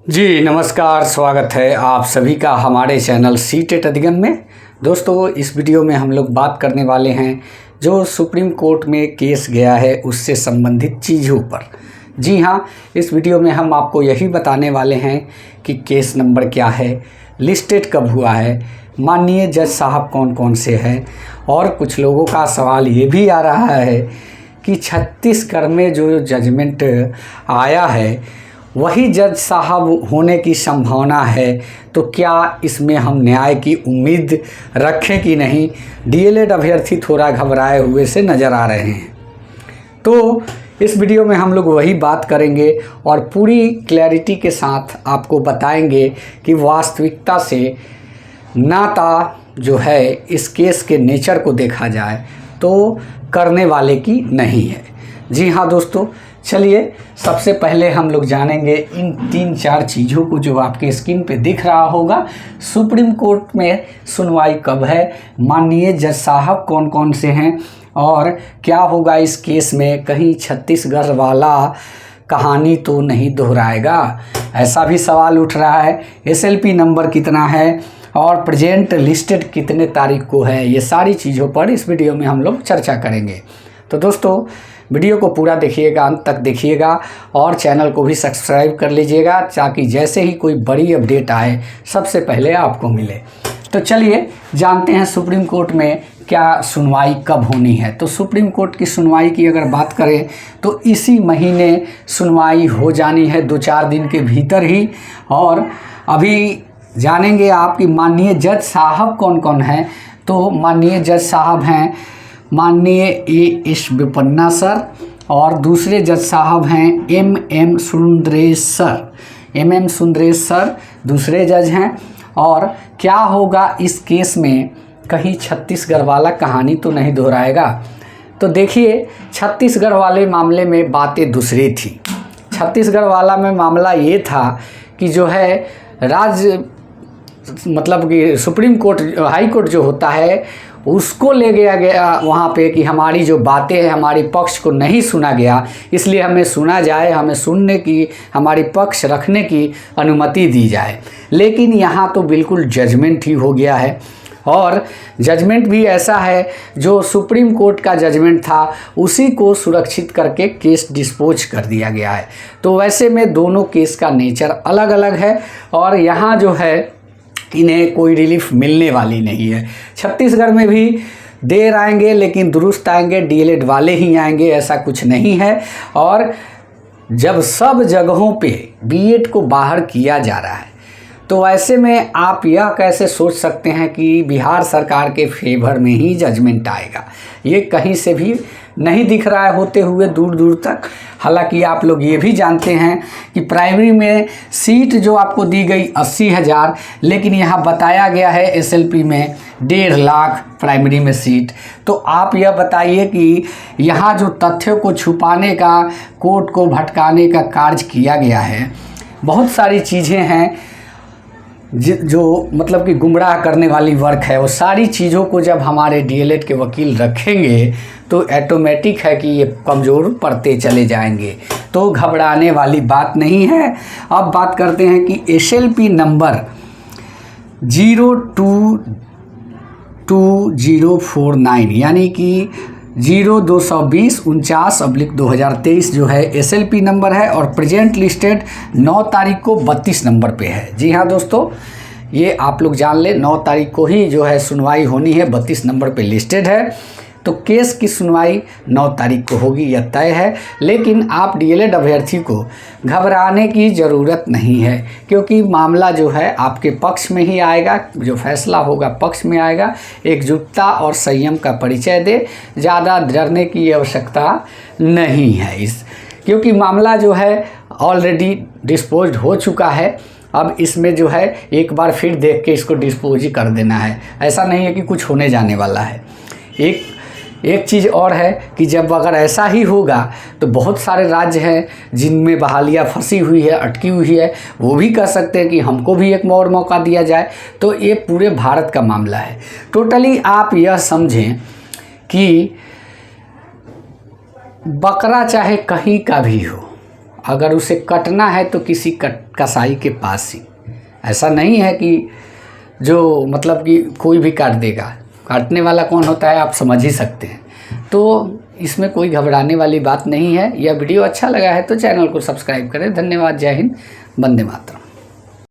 जी नमस्कार, स्वागत है आप सभी का हमारे चैनल सीटेट अधिगम में। दोस्तों, इस वीडियो में हम लोग बात करने वाले हैं जो सुप्रीम कोर्ट में केस गया है उससे संबंधित चीज़ों पर। जी हाँ, इस वीडियो में हम आपको यही बताने वाले हैं कि केस नंबर क्या है, लिस्टेड कब हुआ है, माननीय जज साहब कौन कौन से हैं, और कुछ लोगों का सवाल ये भी आ रहा है कि छत्तीसगढ़ में जो जजमेंट आया है वही जज साहब होने की संभावना है, तो क्या इसमें हम न्याय की उम्मीद रखें कि नहीं। डीएलएड अभ्यर्थी थोड़ा घबराए हुए से नज़र आ रहे हैं। तो इस वीडियो में हम लोग वही बात करेंगे और पूरी क्लैरिटी के साथ आपको बताएंगे कि वास्तविकता से नाता जो है इस केस के नेचर को देखा जाए तो करने वाले की नहीं है। जी हाँ दोस्तों, चलिए सबसे पहले हम लोग जानेंगे इन 3-4 चीज़ों को जो आपके स्क्रीन पे दिख रहा होगा। सुप्रीम कोर्ट में सुनवाई कब है, माननीय जज साहब कौन कौन से हैं, और क्या होगा इस केस में, कहीं छत्तीसगढ़ वाला कहानी तो नहीं दोहराएगा, ऐसा भी सवाल उठ रहा है। एसएलपी नंबर कितना है और प्रेजेंट लिस्टेड कितने तारीख को है, ये सारी चीज़ों पर इस वीडियो में हम लोग चर्चा करेंगे। तो दोस्तों, वीडियो को पूरा देखिएगा, अंत तक देखिएगा और चैनल को भी सब्सक्राइब कर लीजिएगा ताकि जैसे ही कोई बड़ी अपडेट आए सबसे पहले आपको मिले। तो चलिए जानते हैं सुप्रीम कोर्ट में क्या सुनवाई कब होनी है। तो सुप्रीम कोर्ट की सुनवाई की अगर बात करें तो इसी महीने सुनवाई हो जानी है, 2-4 दिन के भीतर ही। और अभी जानेंगे आपकी माननीय जज साहब कौन कौन हैं। तो माननीय जज साहब हैं माननीय एएस बोपन्ना सर, और दूसरे जज साहब हैं एम सुंदरेश सर दूसरे जज हैं। और क्या होगा इस केस में, कहीं छत्तीसगढ़ वाला कहानी तो नहीं दोहराएगा। तो देखिए, छत्तीसगढ़ वाले मामले में बातें दूसरी थी। छत्तीसगढ़ वाला में मामला ये था कि जो है मतलब कि सुप्रीम कोर्ट हाई कोर्ट जो होता है उसको ले गया वहाँ पे कि हमारी जो बातें हैं, हमारी पक्ष को नहीं सुना गया, इसलिए हमें सुना जाए, हमें सुनने की, हमारी पक्ष रखने की अनुमति दी जाए। लेकिन यहाँ तो बिल्कुल जजमेंट ही हो गया है, और जजमेंट भी ऐसा है जो सुप्रीम कोर्ट का जजमेंट था उसी को सुरक्षित करके केस डिस्पोज कर दिया गया है। तो वैसे में दोनों केस का नेचर अलग अलग है और यहाँ जो है इन्हें कोई रिलीफ मिलने वाली नहीं है। छत्तीसगढ़ में भी देर आएंगे लेकिन दुरुस्त आएंगे, डीएलएड वाले ही आएंगे, ऐसा कुछ नहीं है। और जब सब जगहों पे बीएड को बाहर किया जा रहा है तो ऐसे में आप यह कैसे सोच सकते हैं कि बिहार सरकार के फेवर में ही जजमेंट आएगा। ये कहीं से भी नहीं दिख रहा है होते हुए दूर दूर तक। हालांकि आप लोग ये भी जानते हैं कि प्राइमरी में सीट जो आपको दी गई 80,000, लेकिन यहाँ बताया गया है एसएलपी में 1.5 लाख प्राइमरी में सीट। तो आप यह बताइए कि यहाँ जो तथ्यों को छुपाने का, कोर्ट को भटकाने का कार्य किया गया है, बहुत सारी चीज़ें हैं जो मतलब कि गुमराह करने वाली वर्क है। वो सारी चीज़ों को जब हमारे डीएलएड के वकील रखेंगे तो ऑटोमेटिक है कि ये कमज़ोर पड़ते चले जाएंगे। तो घबराने वाली बात नहीं है। अब बात करते हैं कि एसएलपी नंबर 0222049 यानी कि 0220-49/2023 जो है एसएलपी नंबर है, और प्रेजेंट लिस्टेड 9 तारीख को 32 नंबर पे है। जी हाँ दोस्तों, ये आप लोग जान लें, 9 तारीख को ही जो है सुनवाई होनी है, 32 नंबर पे लिस्टेड है। तो केस की सुनवाई 9 तारीख को होगी, यह तय है। लेकिन आप डीएलएड अभ्यर्थी को घबराने की ज़रूरत नहीं है, क्योंकि मामला जो है आपके पक्ष में ही आएगा, जो फैसला होगा पक्ष में आएगा। एकजुटता और संयम का परिचय दे, ज़्यादा डरने की आवश्यकता नहीं है क्योंकि मामला जो है ऑलरेडी डिस्पोज्ड हो चुका है। अब इसमें जो है एक बार फिर देख के इसको डिस्पोज ही कर देना है, ऐसा नहीं है कि कुछ होने जाने वाला है। एक चीज़ और है कि जब अगर ऐसा ही होगा तो बहुत सारे राज्य हैं जिनमें बहालियाँ फंसी हुई है, अटकी हुई है, वो भी कह सकते हैं कि हमको भी एक और मौका दिया जाए। तो ये पूरे भारत का मामला है। टोटली आप यह समझें कि बकरा चाहे कहीं का भी हो, अगर उसे कटना है तो किसी कसाई के पास ही। ऐसा नहीं है कि जो मतलब कि कोई भी काट देगा, काटने वाला कौन होता है आप समझ ही सकते हैं। तो इसमें कोई घबराने वाली बात नहीं है। यह वीडियो अच्छा लगा है तो चैनल को सब्सक्राइब करें। धन्यवाद। जय हिंद, वंदे मातरम।